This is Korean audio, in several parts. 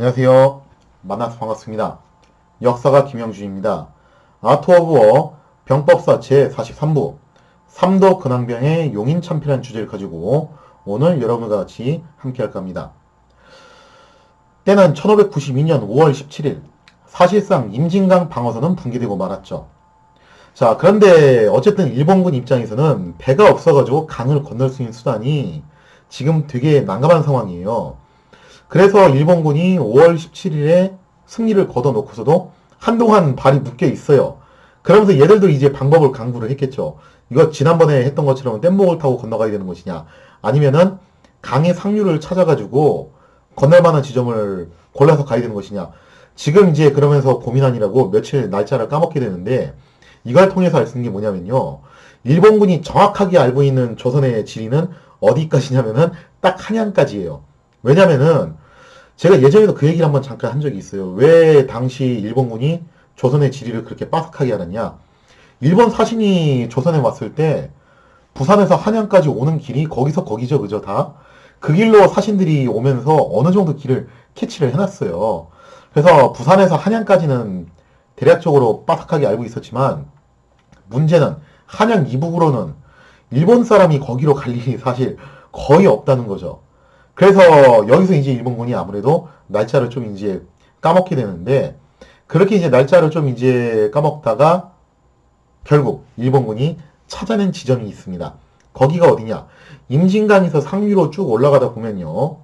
안녕하세요. 만나서 반갑습니다. 역사가 김영준입니다. 아트 오브 워 병법사 제43부 삼도 근황병의 용인 참패라는 주제를 가지고 오늘 여러분과 같이 함께 할까 합니다. 때는 1592년 5월 17일 사실상 임진강 방어선은 붕괴되고 말았죠. 자, 그런데 어쨌든 일본군 입장에서는 배가 없어가지고 강을 건널 수 있는 수단이 지금 되게 난감한 상황이에요. 그래서 일본군이 5월 17일에 승리를 거둬놓고서도 한동안 발이 묶여 있어요. 그러면서 얘들도 이제 방법을 강구를 했겠죠. 이거 지난번에 했던 것처럼 뗏목을 타고 건너가야 되는 것이냐, 아니면은 강의 상류를 찾아가지고 건널 만한 지점을 골라서 가야 되는 것이냐. 지금 이제 그러면서 고민하느라고 며칠 날짜를 까먹게 되는데, 이걸 통해서 알 수 있는 게 뭐냐면요, 일본군이 정확하게 알고 있는 조선의 지리는 어디까지냐면은 딱 한양까지예요. 왜냐면은 제가 예전에도 그 얘기를 한번 잠깐 한 적이 있어요. 왜 당시 일본군이 조선의 지리를 그렇게 빠삭하게 알았냐. 일본 사신이 조선에 왔을 때 부산에서 한양까지 오는 길이 거기서 거기죠, 그죠, 다? 그 길로 사신들이 오면서 어느 정도 길을 캐치를 해놨어요. 그래서 부산에서 한양까지는 대략적으로 빠삭하게 알고 있었지만, 문제는 한양 이북으로는 일본 사람이 거기로 갈 일이 사실 거의 없다는 거죠. 그래서 여기서 이제 일본군이 아무래도 날짜를 좀 이제 까먹게 되는데, 그렇게 이제 날짜를 좀 이제 까먹다가 결국 일본군이 찾아낸 지점이 있습니다. 거기가 어디냐? 임진강에서 상류로 쭉 올라가다 보면요,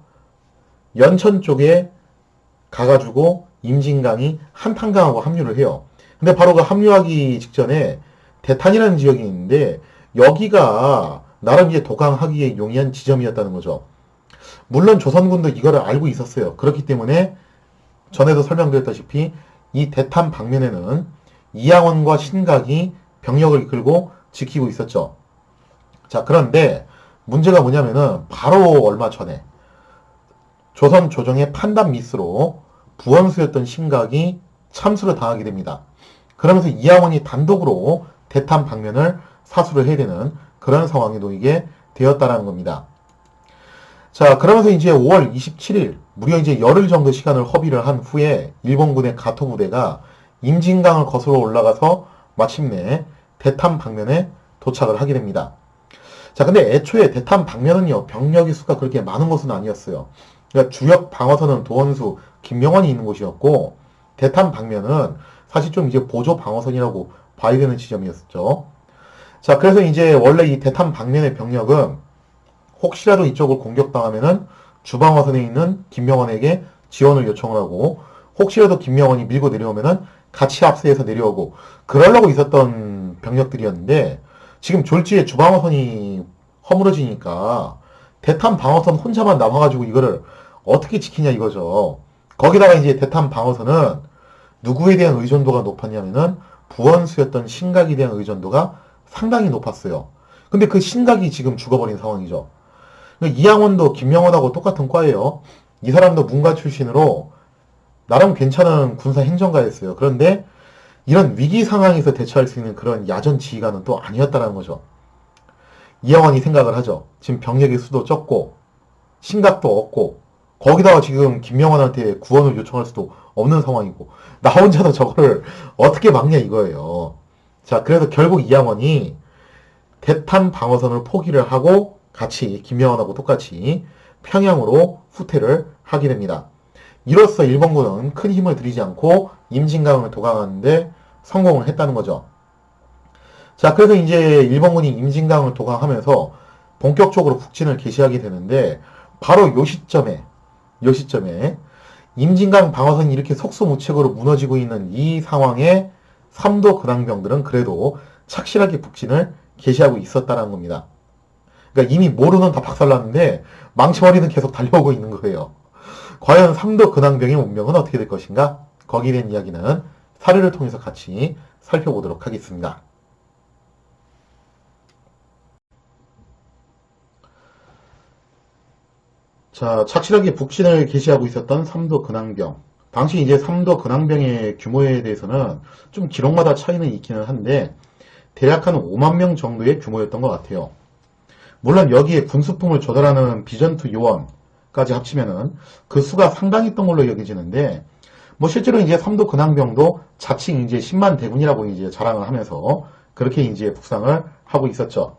연천 쪽에 가가지고 임진강이 한탄강하고 합류를 해요. 근데 바로 그 합류하기 직전에 대탄이라는 지역이 있는데, 여기가 나름 이제 도강하기에 용이한 지점이었다는 거죠. 물론 조선군도 이거를 알고 있었어요. 그렇기 때문에 전에도 설명드렸다시피 이 대탄 방면에는 이양원과 신각이 병력을 이끌고 지키고 있었죠. 자, 그런데 문제가 뭐냐면은 바로 얼마 전에 조선 조정의 판단 미스로 부원수였던 신각이 참수를 당하게 됩니다. 그러면서 이양원이 단독으로 대탄 방면을 사수를 해야 되는 그런 상황에 놓이게 되었다는 겁니다. 자, 그러면서 이제 5월 27일, 무려 이제 열흘 정도 시간을 허비를 한 후에 일본군의 가토 부대가 임진강을 거슬러 올라가서 마침내 대탄 방면에 도착을 하게 됩니다. 자, 근데 애초에 대탄 방면은요, 병력의 수가 그렇게 많은 곳은 아니었어요. 그러니까 주력 방어선은 도원수, 김명원이 있는 곳이었고, 대탄 방면은 사실 좀 이제 보조 방어선이라고 봐야 되는 지점이었죠. 자, 그래서 이제 원래 이 대탄 방면의 병력은 혹시라도 이쪽을 공격당하면은 주방어선에 있는 김명원에게 지원을 요청을 하고, 혹시라도 김명원이 밀고 내려오면은 같이 합세해서 내려오고, 그러려고 있었던 병력들이었는데, 지금 졸지에 주방어선이 허물어지니까 대탄 방어선 혼자만 남아가지고 이거를 어떻게 지키냐 이거죠. 거기다가 이제 대탄 방어선은 누구에 대한 의존도가 높았냐면은 부원수였던 신각에 대한 의존도가 상당히 높았어요. 근데 그 신각이 지금 죽어버린 상황이죠. 이양원도 김명원하고 똑같은 과예요. 이 사람도 문가 출신으로 나름 괜찮은 군사 행정가였어요. 그런데 이런 위기 상황에서 대처할 수 있는 그런 야전 지휘관은 또 아니었다는 거죠. 이양원이 생각을 하죠. 지금 병력의 수도 적고 신각도 없고, 거기다가 지금 김명원한테 구원을 요청할 수도 없는 상황이고, 나 혼자서 저거를 어떻게 막냐 이거예요. 자, 그래서 결국 이양원이 대탄 방어선을 포기를 하고 같이 김명원하고 똑같이 평양으로 후퇴를 하게 됩니다. 이로써 일본군은 큰 힘을 들이지 않고 임진강을 도강하는데 성공을 했다는 거죠. 자, 그래서 이제 일본군이 임진강을 도강하면서 본격적으로 북진을 개시하게 되는데, 바로 요 시점에 임진강 방어선이 이렇게 속수무책으로 무너지고 있는 이 상황에 삼도 근황병들은 그래도 착실하게 북진을 개시하고 있었다는 겁니다. 그러니까 이미 모르는 다 박살났는데 망치머리는 계속 달려오고 있는 거예요. 과연 삼도 근황병의 운명은 어떻게 될 것인가? 거기에 대한 이야기는 사례를 통해서 같이 살펴보도록 하겠습니다. 자, 착실하게 북진을 개시하고 있었던 삼도 근황병. 당시 이제 삼도 근황병의 규모에 대해서는 좀 기록마다 차이는 있기는 한데, 대략 한 5만 명 정도의 규모였던 것 같아요. 물론 여기에 군수품을 조달하는 비전투 요원, 병까지 합치면은 그 수가 상당했던 걸로 여겨지는데, 뭐 실제로 이제 삼도 근황병도 자칭 이제 10만 대군이라고 이제 자랑을 하면서 그렇게 이제 북상을 하고 있었죠.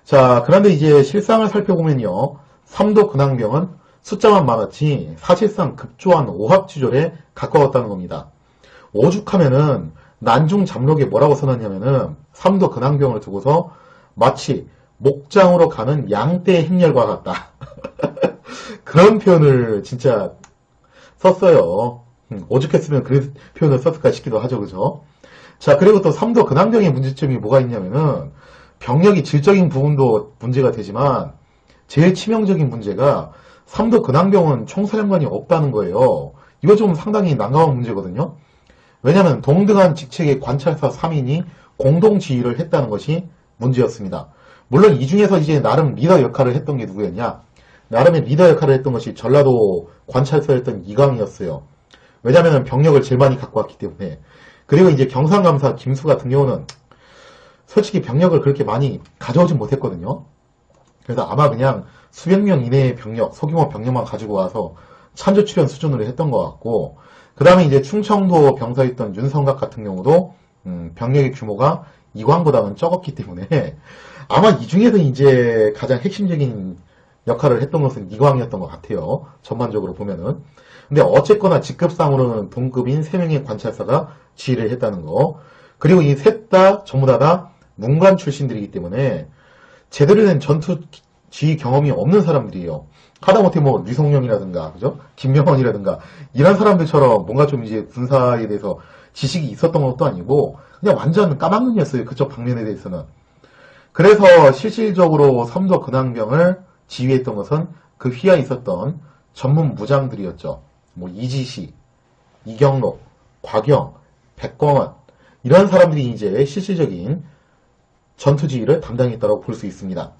자, 그런데 이제 실상을 살펴보면요. 삼도 근황병은 숫자만 많았지 사실상 급조한 오합지졸에 가까웠다는 겁니다. 오죽하면은 난중 잠록에 뭐라고 써놨냐면은 삼도 근황병을 두고서 마치 목장으로 가는 양떼의 행렬과 같다. 그런 표현을 진짜 썼어요. 오죽했으면 그런 표현을 썼을까 싶기도 하죠. 그죠? 자, 그리고 또 삼도 근황병의 문제점이 뭐가 있냐면은 병력이 질적인 부분도 문제가 되지만 제일 치명적인 문제가 삼도 근황병은 총사령관이 없다는 거예요. 이거 좀 상당히 난감한 문제거든요. 왜냐하면 동등한 직책의 관찰사 3인이 공동 지휘를 했다는 것이 문제였습니다. 물론 이 중에서 이제 나름 리더 역할을 했던 게 누구였냐? 나름의 리더 역할을 했던 것이 전라도 관찰사였던 이광이었어요. 왜냐하면 병력을 제일 많이 갖고 왔기 때문에. 그리고 이제 경상감사 김수 같은 경우는 솔직히 병력을 그렇게 많이 가져오진 못했거든요. 그래서 아마 그냥 수백 명 이내의 병력, 소규모 병력만 가지고 와서 찬조 출연 수준으로 했던 것 같고, 그 다음에 이제 충청도 병사였던 윤성각 같은 경우도 병력의 규모가 이광보다는 적었기 때문에 아마 이 중에서 이제 가장 핵심적인 역할을 했던 것은 이광이었던 것 같아요. 전반적으로 보면은. 근데 어쨌거나 직급상으로는 동급인 3명의 관찰사가 지휘를 했다는 거. 그리고 이 셋 다 전부 다 문관 출신들이기 때문에 제대로 된 전투 지휘 경험이 없는 사람들이에요. 하다못해 뭐 류성룡이라든가, 그죠? 김명원이라든가 이런 사람들처럼 뭔가 좀 이제 군사에 대해서 지식이 있었던 것도 아니고 그냥 완전 까막눈이었어요. 그쪽 방면에 대해서는. 그래서 실질적으로 삼도 근황병을 지휘했던 것은 그 휘하에 있었던 전문 무장들이었죠. 뭐 이지시, 이경록, 곽영, 백광원 이런 사람들이 이제 실질적인 전투 지휘를 담당했다고 볼 수 있습니다.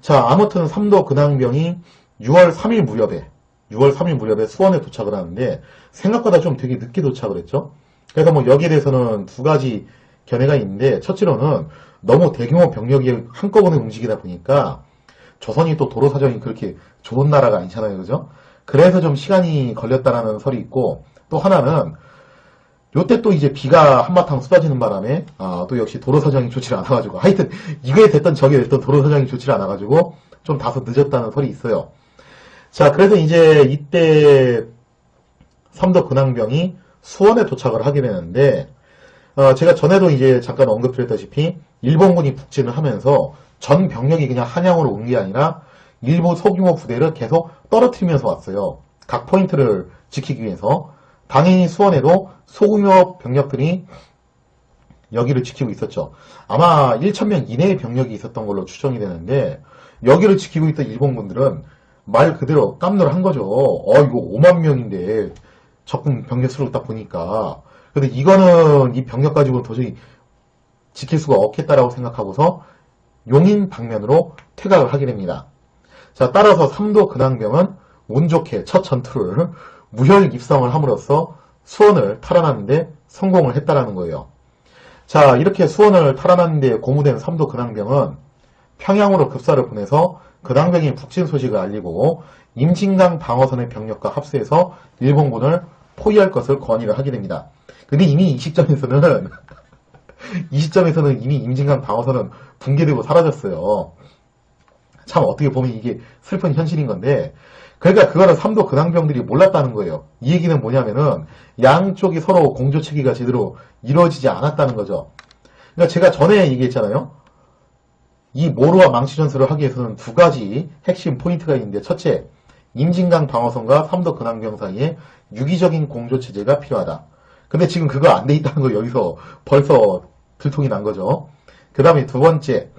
자, 아무튼 삼도 근황병이 6월 3일 무렵에 수원에 도착을 하는데 생각보다 좀 되게 늦게 도착을 했죠. 그래서 뭐 여기에 대해서는 두 가지 견해가 있는데, 첫째로는 너무 대규모 병력이 한꺼번에 움직이다 보니까 조선이 또 도로 사정이 그렇게 좋은 나라가 아니잖아요. 그죠? 그래서 좀 시간이 걸렸다라는 설이 있고, 또 하나는 요때 또 이제 비가 한바탕 쏟아지는 바람에 또 역시 도로 사정이 좋지 않아가지고, 하여튼 이거에 됐던 저게 됐던 도로 사정이 좋지 않아가지고 좀 다소 늦었다는 설이 있어요. 자, 그래서 이제 이때 삼도 근황병이 수원에 도착을 하게 되는데, 제가 전에도 이제 잠깐 언급드렸다시피 일본군이 북진을 하면서 전 병력이 그냥 한양으로 온 게 아니라 일부 소규모 부대를 계속 떨어뜨리면서 왔어요. 각 포인트를 지키기 위해서. 당연히 수원에도 소규모 병력들이 여기를 지키고 있었죠. 아마 1,000명 이내의 병력이 있었던 걸로 추정이 되는데, 여기를 지키고 있던 일본군들은 말 그대로 깜놀을 한 거죠. 이거 5만 명인데 적군 병력 수를 딱 보니까. 근데 이거는 이 병력 가지고는 도저히 지킬 수가 없겠다라고 생각하고서 용인 방면으로 퇴각을 하게 됩니다. 자, 따라서 삼도 근황병은 운 좋게 첫 전투를 무혈 입성을 함으로써 수원을 탈환하는데 성공을 했다라는 거예요. 자, 이렇게 수원을 탈환하는데 고무된 삼도 근황병은 평양으로 급사를 보내서 근황병의 북진 소식을 알리고 임진강 방어선의 병력과 합세해서 일본군을 포위할 것을 건의를 하게 됩니다. 근데 이미 이 시점에서는 이미 임진강 방어선은 붕괴되고 사라졌어요. 참 어떻게 보면 이게 슬픈 현실인 건데, 그러니까 그거는 삼도 근황병들이 몰랐다는 거예요. 이 얘기는 뭐냐면은 양쪽이 서로 공조체계가 제대로 이루어지지 않았다는 거죠. 그러니까 제가 전에 얘기했잖아요. 이 모루와 망치 전술을 하기 위해서는 두 가지 핵심 포인트가 있는데, 첫째, 임진강 방어선과 삼도 근황병 사이에 유기적인 공조체제가 필요하다. 근데 지금 그거 안 돼 있다는 거 여기서 벌써 들통이 난 거죠. 그 다음에 두 번째,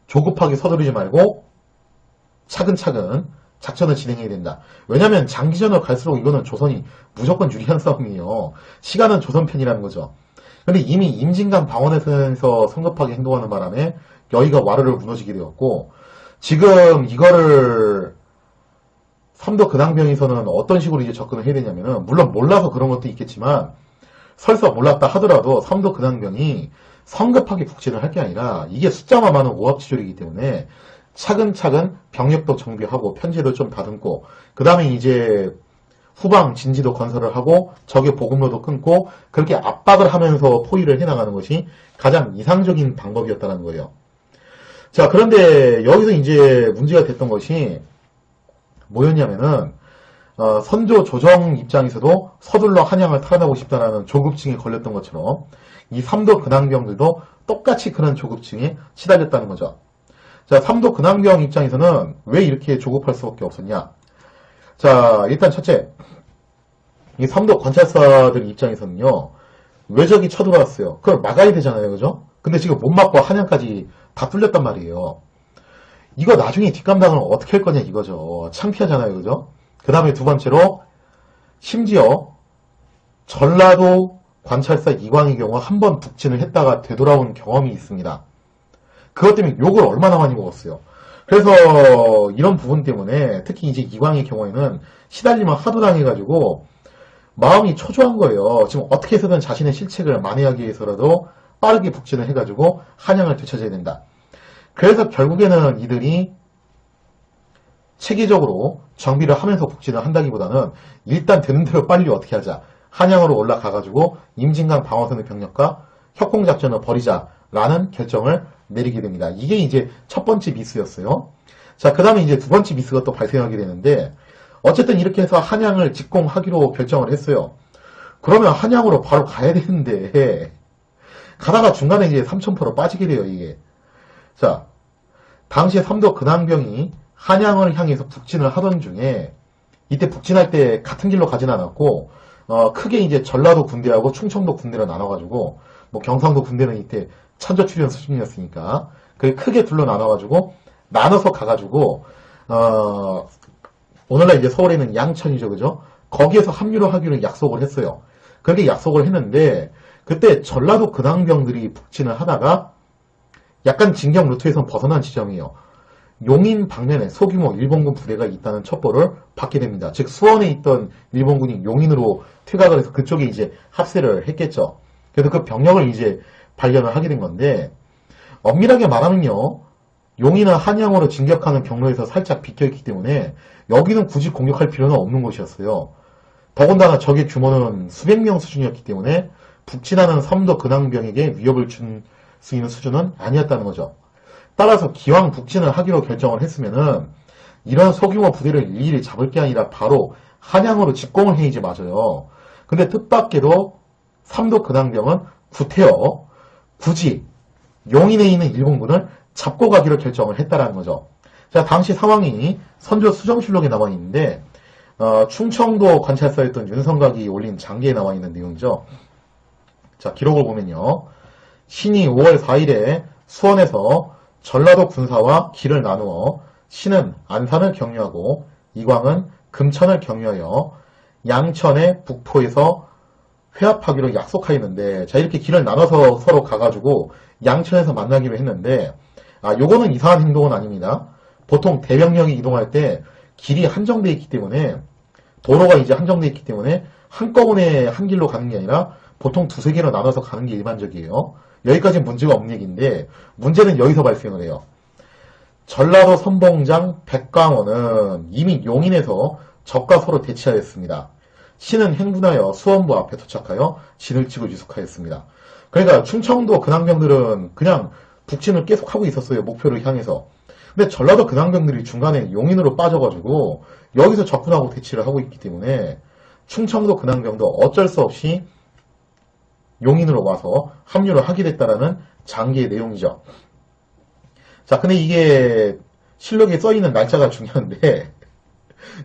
조급하게 서두르지 말고 차근차근 작전을 진행해야 된다. 왜냐면 장기전으로 갈수록 이거는 조선이 무조건 유리한 싸움이에요. 시간은 조선 편이라는 거죠. 근데 이미 임진강 방어선에서 성급하게 행동하는 바람에 여기가 와르르 무너지게 되었고, 지금 이거를 삼도 근황병에서는 어떤 식으로 이제 접근을 해야 되냐면은, 물론 몰라서 그런 것도 있겠지만 설사 몰랐다 하더라도 삼도 근황병이 성급하게 북진을 할 게 아니라 이게 숫자만 많은 오합지졸이기 때문에 차근차근 병력도 정비하고 편제도 좀 다듬고 그 다음에 이제 후방 진지도 건설을 하고 적의 보급로도 끊고 그렇게 압박을 하면서 포위를 해나가는 것이 가장 이상적인 방법이었다는 거예요. 자, 그런데 여기서 이제 문제가 됐던 것이 뭐였냐면은 선조 조정 입장에서도 서둘러 한양을 탈환하고 싶다라는 조급증에 걸렸던 것처럼 이 삼도 근황병들도 똑같이 그런 조급증에 시달렸다는 거죠. 자, 삼도 근황병 입장에서는 왜 이렇게 조급할 수밖에 없었냐? 자, 일단 첫째, 이 삼도 관찰사들 입장에서는요, 외적이 쳐들어왔어요. 그걸 막아야 되잖아요, 그죠? 근데 지금 못 막고 한양까지 다 뚫렸단 말이에요. 이거 나중에 뒷감당을 어떻게 할 거냐 이거죠. 창피하잖아요, 그죠? 그 다음에 두 번째로, 심지어 전라도 관찰사 이광의 경우 한 번 북진을 했다가 되돌아온 경험이 있습니다. 그것 때문에 욕을 얼마나 많이 먹었어요. 그래서 이런 부분 때문에 특히 이제 이광의 경우에는 시달림을 하도 당해가지고 마음이 초조한 거예요. 지금 어떻게 해서든 자신의 실책을 만회하기 위해서라도 빠르게 북진을 해가지고 한양을 되찾아야 된다. 그래서 결국에는 이들이 체계적으로 정비를 하면서 북진을 한다기보다는 일단 되는 대로 빨리 어떻게 하자. 한양으로 올라가가지고 임진강 방어선의 병력과 협공작전을 벌이자라는 결정을 내리게 됩니다. 이게 이제 첫 번째 미스였어요. 자, 그 다음에 이제 두 번째 미스가 또 발생하게 되는데 어쨌든 이렇게 해서 한양을 직공하기로 결정을 했어요. 그러면 한양으로 바로 가야 되는데 가다가 중간에 이제 삼천포로 빠지게 돼요, 이게. 자, 당시에 삼도 근황병이 한양을 향해서 북진을 하던 중에 이때 북진할 때 같은 길로 가진 않았고 크게 이제 전라도 군대하고 충청도 군대로 나눠가지고 뭐 경상도 군대는 이때 천저출연 수준이었으니까 그게 크게 둘러 나눠가지고 나눠서 가가지고 오늘날 이제 서울에 있는 양천이죠, 그죠? 거기에서 합류를 하기로 약속을 했어요. 그렇게 약속을 했는데 그때 전라도 근황병들이 북진을 하다가 약간 진경 루트에서 벗어난 지점이에요. 용인 방면에 소규모 일본군 부대가 있다는 첩보를 받게 됩니다. 즉 수원에 있던 일본군이 용인으로 퇴각을 해서 그쪽에 이제 합세를 했겠죠. 그래서 그 병력을 이제 발견을 하게 된 건데 엄밀하게 말하면요. 용인은 한양으로 진격하는 경로에서 살짝 비껴있기 때문에 여기는 굳이 공격할 필요는 없는 곳이었어요. 더군다나 적의 규모는 수백 명 수준이었기 때문에 북진하는 삼도 근황병에게 위협을 줄 수 있는 수준은 아니었다는 거죠. 따라서 기왕 북진을 하기로 결정을 했으면은 이런 소규모 부대를 일일이 잡을 게 아니라 바로 한양으로 직공을 해야지 맞아요. 근데 뜻밖에도 삼도 근황병은 구태여 굳이 용인에 있는 일본군을 잡고 가기로 결정을 했다라는 거죠. 자, 당시 상황이 선조 수정실록에 나와 있는데 충청도 관찰사였던 윤성각이 올린 장기에 나와 있는 내용이죠. 자, 기록을 보면요. 신이 5월 4일에 수원에서 전라도 군사와 길을 나누어 신은 안산을 경유하고 이광은 금천을 경유하여 양천의 북포에서 회합하기로 약속하였는데, 자, 이렇게 길을 나눠서 서로 가가지고 양천에서 만나기로 했는데, 요거는 이상한 행동은 아닙니다. 보통 대병력이 이동할 때 길이 한정되어 있기 때문에, 도로가 이제 한정되어 있기 때문에 한꺼번에 한 길로 가는 게 아니라 보통 두세 개로 나눠서 가는 게 일반적이에요. 여기까지는 문제가 없는 얘기인데, 문제는 여기서 발생을 해요. 전라도 선봉장 백광원은 이미 용인에서 적과 서로 대치하였습니다. 신은 행군하여 수원부 앞에 도착하여 진을 치고 유숙하였습니다. 그러니까 충청도 근황병들은 그냥 북진을 계속하고 있었어요. 목표를 향해서. 근데 전라도 근황병들이 중간에 용인으로 빠져가지고 여기서 적군하고 대치를 하고 있기 때문에 충청도 근황병도 어쩔 수 없이 용인으로 와서 합류를 하게 됐다라는 장기의 내용이죠. 자, 근데 이게 실록에 써있는 날짜가 중요한데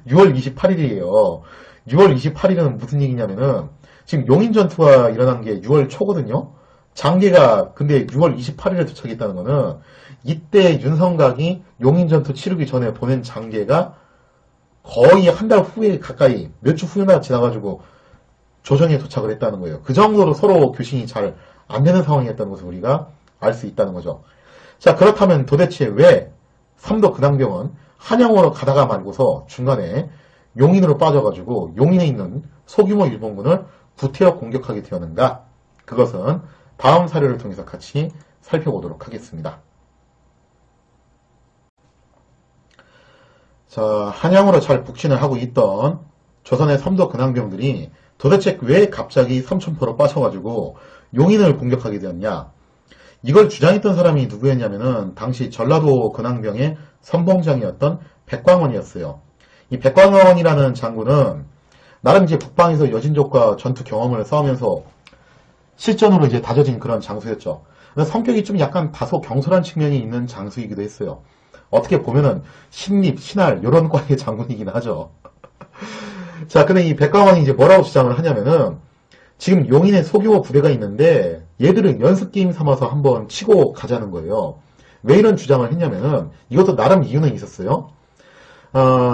6월 28일이에요. 6월 28일은 무슨 얘기냐면은 지금 용인 전투가 일어난 게 6월 초거든요. 장계가 근데 6월 28일에 도착했다는 거는 이때 윤성각이 용인 전투 치르기 전에 보낸 장계가 거의 한 달 후에 가까이 몇 주 후에나 지나가지고 조정에 도착을 했다는 거예요. 그 정도로 서로 교신이 잘 안 되는 상황이었다는 것을 우리가 알 수 있다는 거죠. 자, 그렇다면 도대체 왜 삼도 근황병은 한양으로 가다가 말고서 중간에 용인으로 빠져가지고 용인에 있는 소규모 일본군을 구태여 공격하게 되었는가? 그것은 다음 사례를 통해서 같이 살펴보도록 하겠습니다. 자, 한양으로 잘 북진을 하고 있던 조선의 삼도 근황병들이 도대체 왜 갑자기 삼천포로 빠져가지고 용인을 공격하게 되었냐? 이걸 주장했던 사람이 누구였냐면은 당시 전라도 근황병의 선봉장이었던 백광원이었어요. 이 백광원이라는 장군은 나름 이제 북방에서 여진족과 전투 경험을 쌓으면서 실전으로 이제 다져진 그런 장수였죠. 성격이 좀 약간 다소 경솔한 측면이 있는 장수이기도 했어요. 어떻게 보면은 신립, 신할 이런 과의 장군이긴 하죠. 자, 근데 이 백광원이 이제 뭐라고 주장을 하냐면은 지금 용인에 소규모 부대가 있는데 얘들은 연습 게임 삼아서 한번 치고 가자는 거예요. 왜 이런 주장을 했냐면은 이것도 나름 이유는 있었어요.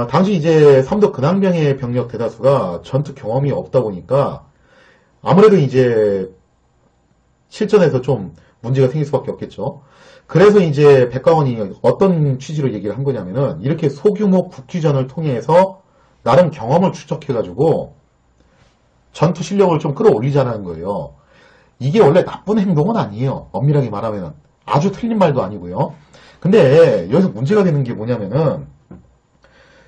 당시 이제 삼도 근황병의 병력 대다수가 전투 경험이 없다 보니까 아무래도 이제 실전에서 좀 문제가 생길 수밖에 없겠죠. 그래서 이제 백광원이 어떤 취지로 얘기를 한 거냐면은 이렇게 소규모 국기전을 통해서 나름 경험을 축적해가지고 전투 실력을 좀 끌어올리자는 거예요. 이게 원래 나쁜 행동은 아니에요. 엄밀하게 말하면 아주 틀린 말도 아니고요. 근데 여기서 문제가 되는 게 뭐냐면은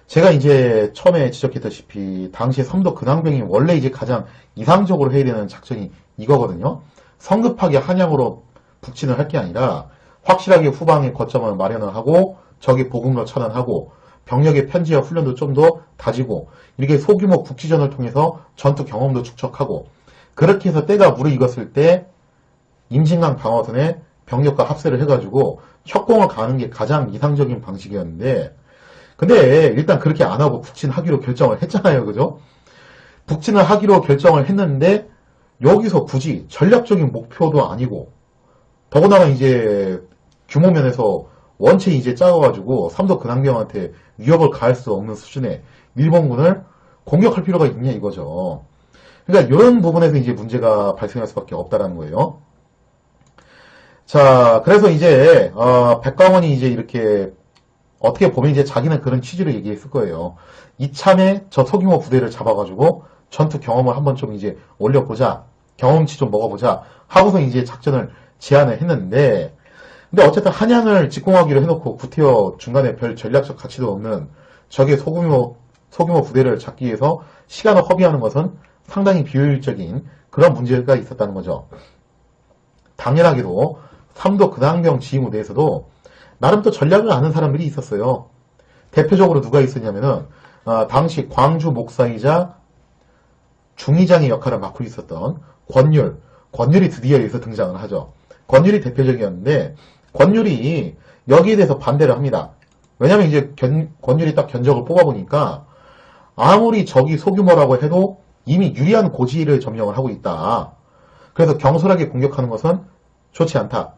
제가 이제 처음에 지적했다시피 당시에 삼도 근황병이 원래 이제 가장 이상적으로 해야 되는 작전이 이거거든요. 성급하게 한양으로 북진을 할 게 아니라 확실하게 후방에 거점을 마련을 하고 적의 보급로 차단하고 병력의 편지와 훈련도 좀 더 다지고 이렇게 소규모 국지전을 통해서 전투 경험도 축적하고 그렇게 해서 때가 무르익었을 때 임진강 방어선에 병력과 합세를 해가지고 협공을 가는 게 가장 이상적인 방식이었는데 근데 일단 그렇게 안 하고 북진하기로 결정을 했잖아요. 그죠? 북진을 하기로 결정을 했는데 여기서 굳이 전략적인 목표도 아니고 더군다나 이제 규모 면에서 원체 이제 작아가지고 삼도 근황병한테 위협을 가할 수 없는 수준의 일본군을 공격할 필요가 있냐 이거죠. 그러니까 이런 부분에서 이제 문제가 발생할 수밖에 없다라는 거예요. 자, 그래서 이제 백광원이 이제 이렇게 어떻게 보면 이제 자기는 그런 취지로 얘기했을 거예요. 이참에 저 소규모 부대를 잡아가지고 전투 경험을 한번 좀 이제 올려보자. 경험치 좀 먹어보자. 하고서 이제 작전을 제안을 했는데 근데 어쨌든 한양을 직공하기로 해놓고 구태여 중간에 별 전략적 가치도 없는 적의 소규모 부대를 잡기 위해서 시간을 허비하는 것은 상당히 비효율적인 그런 문제가 있었다는 거죠. 당연하게도 삼도 근황병 지휘무대에서도 나름 또 전략을 아는 사람들이 있었어요. 대표적으로 누가 있었냐면은 당시 광주 목사이자 중의장의 역할을 맡고 있었던 권율이 드디어 여기서 등장을 하죠. 권율이 대표적이었는데 권율이 여기에 대해서 반대를 합니다. 왜냐면 이제 권율이 딱 견적을 뽑아보니까 아무리 적이 소규모라고 해도 이미 유리한 고지를 점령을 하고 있다. 그래서 경솔하게 공격하는 것은 좋지 않다.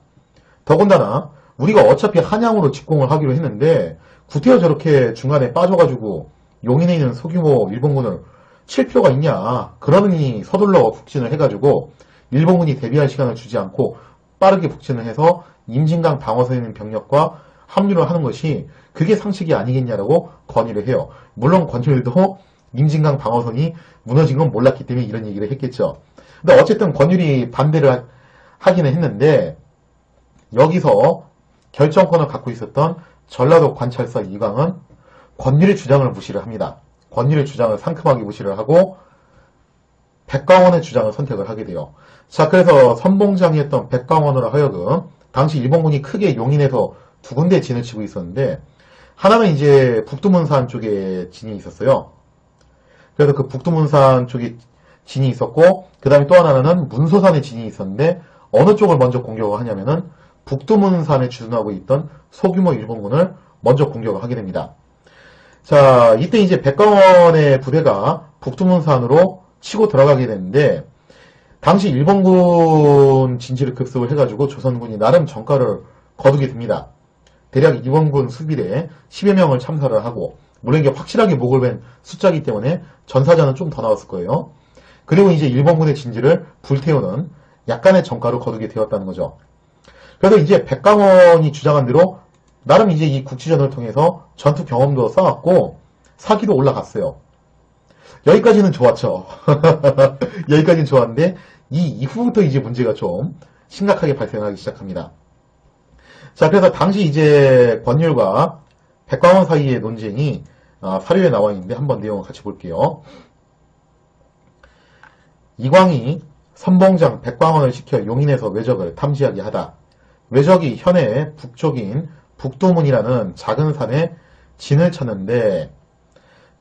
더군다나 우리가 어차피 한양으로 직공을 하기로 했는데 구태여 저렇게 중간에 빠져가지고 용인에 있는 소규모 일본군을 칠 필요가 있냐. 그러니 서둘러 북진을 해가지고 일본군이 대비할 시간을 주지 않고 빠르게 북진을 해서 임진강 방어선에 있는 병력과 합류를 하는 것이 그게 상식이 아니겠냐라고 건의를 해요. 물론 권율도 임진강 방어선이 무너진 건 몰랐기 때문에 이런 얘기를 했겠죠. 근데 어쨌든 권율이 반대를 하기는 했는데 여기서 결정권을 갖고 있었던 전라도 관찰사 이광은 권율의 주장을 무시를 합니다. 권율의 주장을 상큼하게 무시를 하고 백광원의 주장을 선택을 하게 돼요. 자, 그래서 선봉장이었던 백광원으로 하여금 당시 일본군이 크게 용인에서 두 군데 진을 치고 있었는데 하나는 이제 북두문산 쪽에 진이 있었어요. 그래서 그 북두문산 쪽에 진이 있었고 그 다음에 또 하나는 문소산에 진이 있었는데 어느 쪽을 먼저 공격을 하냐면은 북두문산에 주둔하고 있던 소규모 일본군을 먼저 공격을 하게 됩니다. 자, 이때 이제 백광원의 부대가 북두문산으로 치고 들어가게 되는데 당시 일본군 진지를 급습을 해가지고 조선군이 나름 전과를 거두게 됩니다. 대략 일본군 수비대 10여 명을 참사를 하고 물론 이게 확실하게 목을 벤 숫자이기 때문에 전사자는 좀 더 나왔을 거예요. 그리고 이제 일본군의 진지를 불태우는 약간의 전과를 거두게 되었다는 거죠. 그래서 이제 백광원이 주장한 대로 나름 이제 이 국지전을 통해서 전투 경험도 쌓았고 사기도 올라갔어요. 여기까지는 좋았죠. 여기까지는 좋았는데 이 이후부터 이제 문제가 좀 심각하게 발생하기 시작합니다. 자, 그래서 당시 이제 권율과 백광원 사이의 논쟁이 사료에 나와 있는데 한번 내용을 같이 볼게요. 이광이 선봉장 백광원을 시켜 용인에서 외적을 탐지하게 하다. 외적이 현해 북쪽인 북도문이라는 작은 산에 진을 쳤는데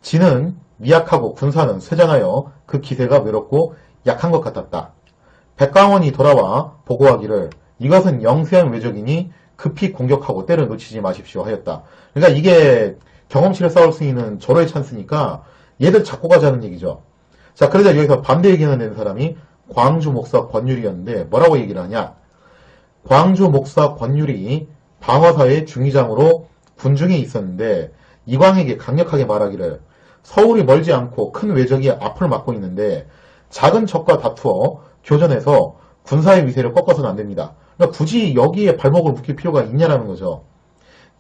진은 미약하고 군사는 쇠잔하여 그 기세가 외롭고 약한 것 같았다. 백광원이 돌아와 보고하기를 이것은 영세한 외적이니 급히 공격하고 때를 놓치지 마십시오 하였다. 그러니까 이게 경험치를 쌓을 수 있는 절호의 찬스니까 얘들 잡고 가자는 얘기죠. 자, 그러자 여기서 반대 얘기는 낸 사람이 광주 목사 권율이었는데 뭐라고 얘기를 하냐? 광주 목사 권율이 방어사의 중의장으로 군중에 있었는데 이광에게 강력하게 말하기를 서울이 멀지 않고 큰 외적이 앞을 막고 있는데 작은 적과 다투어 교전에서 군사의 위세를 꺾어서는 안 됩니다. 그러니까 굳이 여기에 발목을 묶일 필요가 있냐라는 거죠.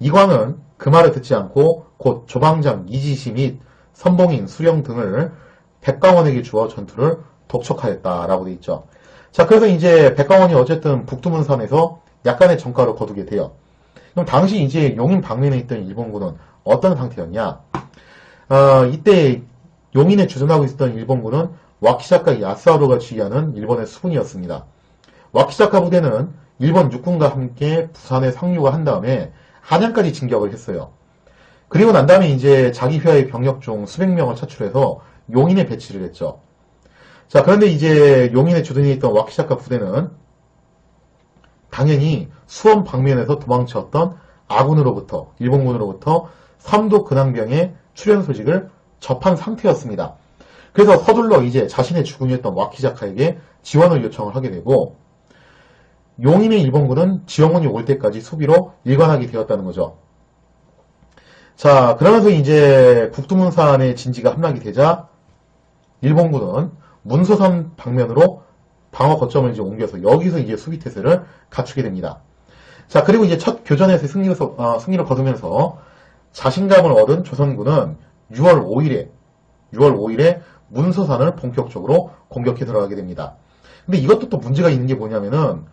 이광은 그 말을 듣지 않고 곧 조방장 이지시 및 선봉인 수령 등을 백광원에게 주어 전투를 독촉하였다라고 돼 있죠. 자, 그래서 이제 백광원이 어쨌든 북두문산에서 약간의 전과를 거두게 돼요. 그럼 당시 이제 용인 방면에 있던 일본군은 어떤 상태였냐? 이때 용인에 주둔하고 있었던 일본군은 와키사카 야스하루가 지휘하는 일본의 수군이었습니다. 와키사카 부대는 일본 육군과 함께 부산에 상륙을 한 다음에 한양까지 진격을 했어요. 그리고 난 다음에 이제 자기 휘하의 병력 중 수백 명을 차출해서 용인에 배치를 했죠. 자, 그런데 이제 용인에 주둔해 있던 와키사카 부대는 당연히 수원 방면에서 도망쳤던 아군으로부터, 일본군으로부터 삼도 근황병의 출현 소식을 접한 상태였습니다. 그래서 서둘러 이제 자신의 주군이었던 와키사카에게 지원을 요청을 하게 되고 용인의 일본군은 지원군이 올 때까지 수비로 일관하게 되었다는 거죠. 자, 그러면서 이제 북두문산의 진지가 함락이 되자 일본군은 문소산 방면으로 방어 거점을 이제 옮겨서 여기서 이제 수비 태세를 갖추게 됩니다. 자, 그리고 이제 첫 교전에서 승리를 거두면서 자신감을 얻은 조선군은 6월 5일에 문소산을 본격적으로 공격해 들어가게 됩니다. 근데 이것도 또 문제가 있는 게 뭐냐면은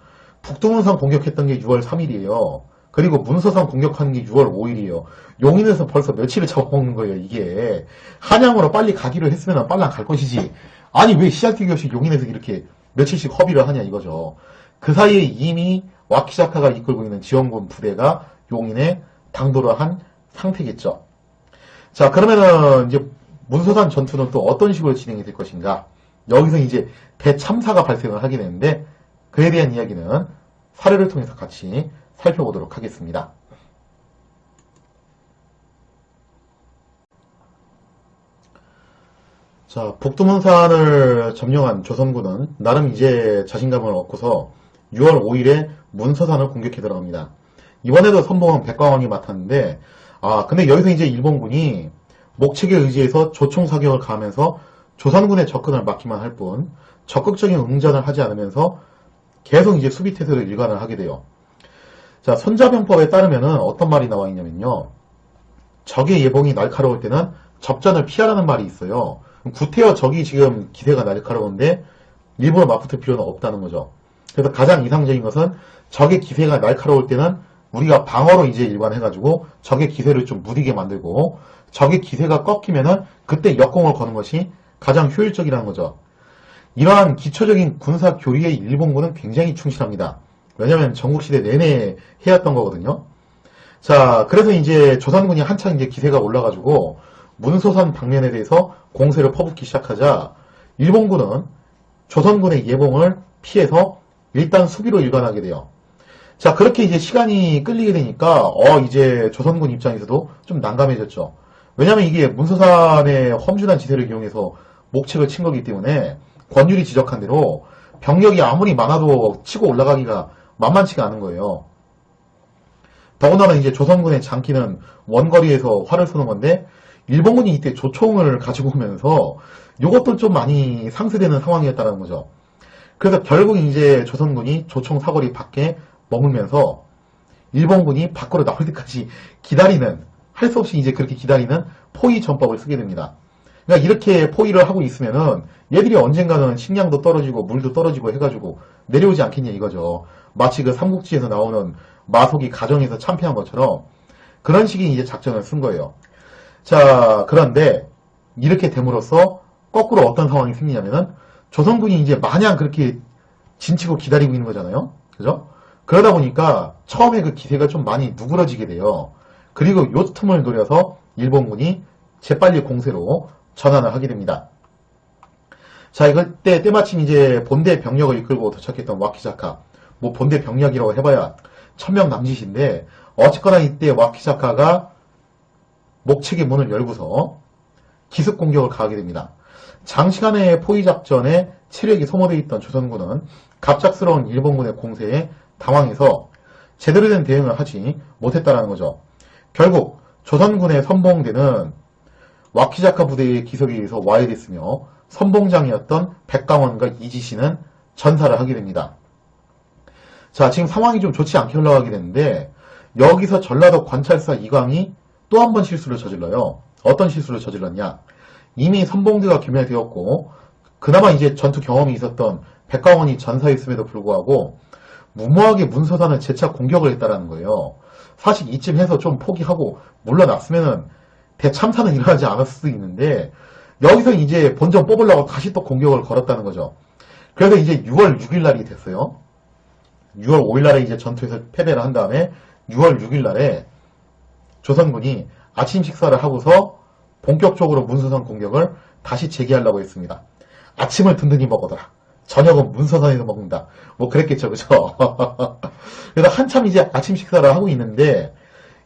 북두문산 공격했던 게 6월 3일이에요. 그리고 문서산 공격하는 게 6월 5일이에요. 용인에서 벌써 며칠을 잡아먹는 거예요, 이게. 한양으로 빨리 가기로 했으면 빨리 갈 것이지. 아니, 왜 시작 뛰기 없이 용인에서 이렇게 며칠씩 허비를 하냐, 이거죠. 그 사이에 이미 와키사카가 이끌고 있는 지원군 부대가 용인에 당도를 한 상태겠죠. 자, 그러면은 이제 문서산 전투는 또 어떤 식으로 진행이 될 것인가? 여기서 이제 대참사가 발생을 하게 되는데 그에 대한 이야기는 사례를 통해서 같이 살펴보도록 하겠습니다. 자, 북두문산을 점령한 조선군은 나름 이제 자신감을 얻고서 6월 5일에 문서산을 공격해 들어갑니다. 이번에도 선봉은 백광원이 맡았는데, 근데 여기서 이제 일본군이 목책에 의지해서 조총 사격을 가하면서 조선군의 접근을 막기만 할 뿐, 적극적인 응전을 하지 않으면서 계속 이제 수비 태세를 일관을 하게 돼요. 자, 손자병법에 따르면은 어떤 말이 나와 있냐면요. 적의 예봉이 날카로울 때는 접전을 피하라는 말이 있어요. 구태여 적이 지금 기세가 날카로운데 일부러 맞붙을 필요는 없다는 거죠. 그래서 가장 이상적인 것은 적의 기세가 날카로울 때는 우리가 방어로 이제 일관해가지고 적의 기세를 좀 무디게 만들고 적의 기세가 꺾이면은 그때 역공을 거는 것이 가장 효율적이라는 거죠. 이러한 기초적인 군사 교리에 일본군은 굉장히 충실합니다. 왜냐면 전국시대 내내 해왔던 거거든요. 자, 그래서 이제 조선군이 한창 이제 기세가 올라가지고 문소산 방면에 대해서 공세를 퍼붓기 시작하자 일본군은 조선군의 예봉을 피해서 일단 수비로 일관하게 돼요. 자, 그렇게 이제 시간이 끌리게 되니까 이제 조선군 입장에서도 좀 난감해졌죠. 왜냐면 이게 문소산의 험준한 지세를 이용해서 목책을 친 거기 때문에 권율이 지적한 대로 병력이 아무리 많아도 치고 올라가기가 만만치가 않은 거예요. 더군다나 이제 조선군의 장기는 원거리에서 활을 쏘는 건데 일본군이 이때 조총을 가지고 오면서 이것도 좀 많이 상쇄되는 상황이었다는 거죠. 그래서 결국 이제 조선군이 조총 사거리 밖에 머물면서 일본군이 밖으로 나올 때까지 기다리는, 할 수 없이 이제 그렇게 기다리는 포위 전법을 쓰게 됩니다. 그러니까 이렇게 포위를 하고 있으면은 얘들이 언젠가는 식량도 떨어지고 물도 떨어지고 해가지고 내려오지 않겠냐 이거죠. 마치 그 삼국지에서 나오는 마속이 가정에서 참패한 것처럼 그런 식의 이제 작전을 쓴 거예요. 자, 그런데 이렇게 됨으로써 거꾸로 어떤 상황이 생기냐면은 조선군이 이제 마냥 그렇게 진치고 기다리고 있는 거잖아요. 그죠? 그러다 보니까 처음에 그 기세가 좀 많이 누그러지게 돼요. 그리고 요 틈을 노려서 일본군이 재빨리 공세로 전환을 하게 됩니다. 자, 이걸 때마침 이제 본대 병력을 이끌고 도착했던 와키자카. 뭐 본대 병력이라고 해봐야 1000명 남짓인데 어쨌거나 이때 와키자카가 목책의 문을 열고서 기습 공격을 가하게 됩니다. 장시간의 포위작전에 체력이 소모되어 있던 조선군은 갑작스러운 일본군의 공세에 당황해서 제대로 된 대응을 하지 못했다는 거죠. 결국 조선군의 선봉대는 와키자카 부대의 기습에 의해서 와해됐으며 선봉장이었던 백강원과 이지시는 전사를 하게 됩니다. 자, 지금 상황이 좀 좋지 않게 흘러가게 되는데 여기서 전라도 관찰사 이광이 또 한 번 실수를 저질러요. 어떤 실수를 저질렀냐? 이미 선봉대가 괴멸되었고 그나마 이제 전투 경험이 있었던 백강원이 전사했음에도 불구하고 무모하게 문서산을 재차 공격을 했다라는 거예요. 사실 이쯤 해서 좀 포기하고 물러났으면은 대참사는 일어나지 않았을 수도 있는데 여기서 이제 본전 뽑으려고 다시 또 공격을 걸었다는 거죠. 그래서 이제 6월 6일 날이 됐어요. 6월 5일 날에 이제 전투에서 패배를 한 다음에 6월 6일 날에 조선군이 아침 식사를 하고서 본격적으로 문서산 공격을 다시 재개하려고 했습니다. 아침을 든든히 먹어더라. 저녁은 문서산에서 먹는다. 뭐 그랬겠죠, 그죠? 그래서 한참 이제 아침 식사를 하고 있는데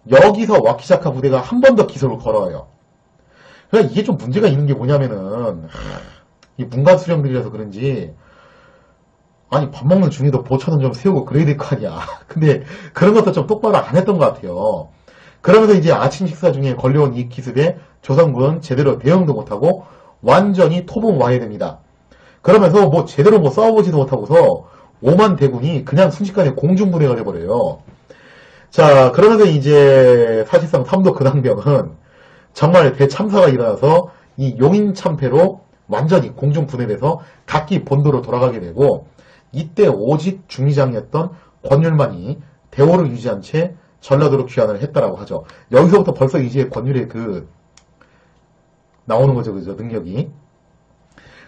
여기서 와키자카 부대가 한 번 더 기술을 걸어요. 그러니까 이게 좀 문제가 있는 게 뭐냐면은 이 문관 수령들이라서 그런지 아니 밥 먹는 중에도 보초는 좀 세우고 그래야 될 거 아니야. 근데 그런 것도 좀 똑바로 안 했던 것 같아요. 그러면서 이제 아침 식사 중에 걸려온 이 기습에 조선군은 제대로 대응도 못하고 완전히 토봉 와해됩니다. 그러면서 뭐 제대로 뭐 싸워보지도 못하고서 5만 대군이 그냥 순식간에 공중분해가 돼버려요. 자, 그러면서 이제 사실상 삼도 근황병은 정말 대참사가 일어나서 이 용인참패로 완전히 공중분해돼서 각기 본도로 돌아가게 되고 이때 오직 중위장이었던 권율만이 대오를 유지한 채 전라도로 귀환을 했다라고 하죠. 여기서부터 벌써 이제 권율의 그 나오는 거죠, 그죠? 능력이.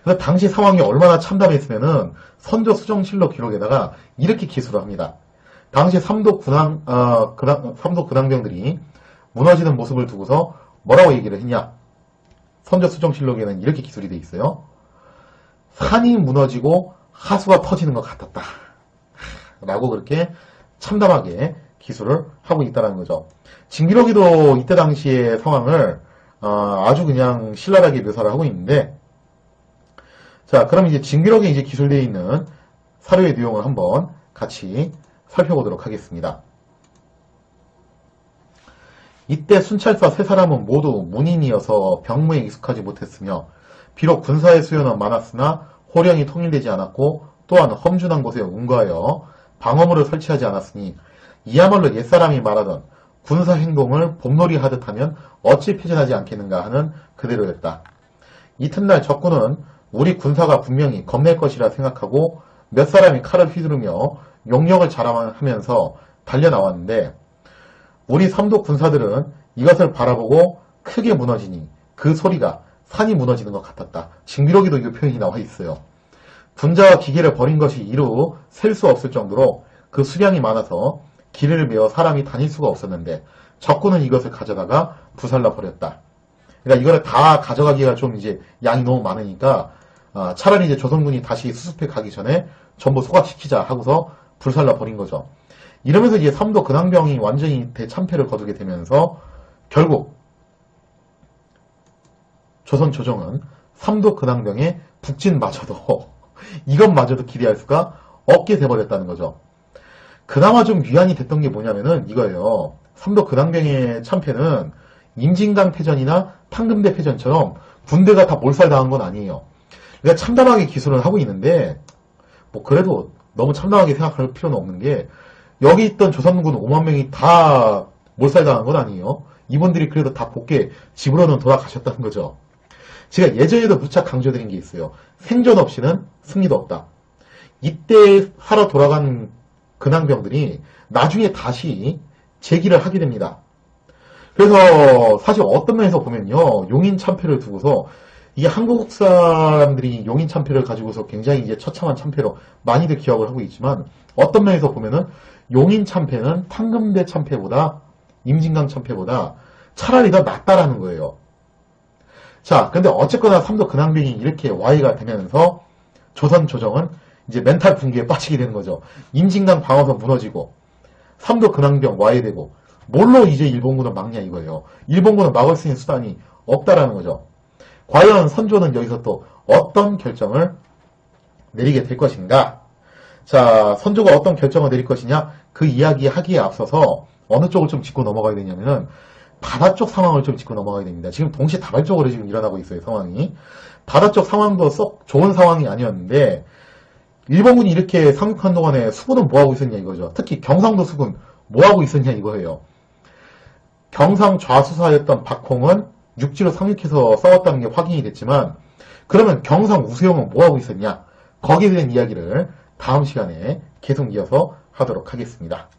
그래서 당시 상황이 얼마나 참담했으면은 선조 수정실록 기록에다가 이렇게 기술을 합니다. 당시 삼도 근황병들이 무너지는 모습을 두고서 뭐라고 얘기를 했냐? 선조 수정실록에는 이렇게 기술이 돼 있어요. 산이 무너지고 하수가 터지는 것 같았다. 라고 그렇게 참담하게 기술을 하고 있다는 거죠. 진기록이도 이때 당시의 상황을 아주 그냥 신랄하게 묘사를 하고 있는데, 자, 그럼 이제 진기록에 이제 기술되어 있는 사료의 내용을 한번 같이 살펴보도록 하겠습니다. 이때 순찰사 세 사람은 모두 문인이어서 병무에 익숙하지 못했으며 비록 군사의 수요는 많았으나 호령이 통일되지 않았고 또한 험준한 곳에 운거하여 방어물을 설치하지 않았으니 이야말로 옛사람이 말하던 군사 행동을 봄놀이 하듯 하면 어찌 패전하지 않겠는가 하는 그대로였다. 이튿날 적군은 우리 군사가 분명히 겁낼 것이라 생각하고 몇 사람이 칼을 휘두르며 용력을 자랑하면서 달려나왔는데 우리 삼도 군사들은 이것을 바라보고 크게 무너지니 그 소리가 산이 무너지는 것 같았다. 징비록에도 이 표현이 나와 있어요. 군자와 기계를 버린 것이 이루 셀 수 없을 정도로 그 수량이 많아서 길을 메어 사람이 다닐 수가 없었는데 적군은 이것을 가져다가 부살라 버렸다. 그러니까 이거를 다 가져가기가 좀 이제 양이 너무 많으니까 차라리 이제 조선군이 다시 수습해 가기 전에 전부 소각시키자 하고서 불살라 버린 거죠. 이러면서 이제 삼도 근황병이 완전히 대참패를 거두게 되면서 결국 조선 조정은 삼도 근황병의 북진마저도 이것마저도 기대할 수가 없게 돼버렸다는 거죠. 그나마 좀 위안이 됐던 게 뭐냐면은 이거예요. 삼도 근황병의 참패는 임진강 패전이나 판금대 패전처럼 군대가 다 몰살당한 건 아니에요. 그러니까 참담하게 기술을 하고 있는데 뭐 그래도 너무 참담하게 생각할 필요는 없는 게 여기 있던 조선군 5만 명이 다 몰살당한 건 아니에요. 이분들이 그래도 다 복귀 집으로는 돌아가셨다는 거죠. 제가 예전에도 무척 강조드린 게 있어요. 생존 없이는 승리도 없다. 이때 살아 돌아간 근황병들이 나중에 다시 재기를 하게 됩니다. 그래서 사실 어떤 면에서 보면요, 용인 참패를 두고서 이게 한국 사람들이 용인 참패를 가지고서 굉장히 이제 처참한 참패로 많이들 기억을 하고 있지만 어떤 면에서 보면은 용인 참패는 탕금대 참패보다 임진강 참패보다 차라리 더 낫다라는 거예요. 자, 근데 어쨌거나 삼도 근황병이 이렇게 와해가 되면서 조선 조정은 이제 멘탈 붕괴에 빠지게 되는 거죠. 임진강 방어선 무너지고 삼도 근황병 와해되고 뭘로 이제 일본군을 막냐 이거예요. 일본군을 막을 수 있는 수단이 없다라는 거죠. 과연 선조는 여기서 또 어떤 결정을 내리게 될 것인가? 자, 선조가 어떤 결정을 내릴 것이냐? 그 이야기 하기에 앞서서 어느 쪽을 좀 짚고 넘어가야 되냐면은 바다 쪽 상황을 좀 짚고 넘어가야 됩니다. 지금 동시다발적으로 지금 일어나고 있어요, 상황이. 바다 쪽 상황도 썩 좋은 상황이 아니었는데 일본군이 이렇게 상륙한 동안에 수군은 뭐하고 있었냐 이거죠. 특히 경상도 수군 뭐하고 있었냐 이거예요. 경상 좌수사였던 박홍은 육지로 상륙해서 싸웠다는 게 확인이 됐지만 그러면 경상 우수영은 뭐하고 있었냐? 거기에 대한 이야기를 다음 시간에 계속 이어서 하도록 하겠습니다.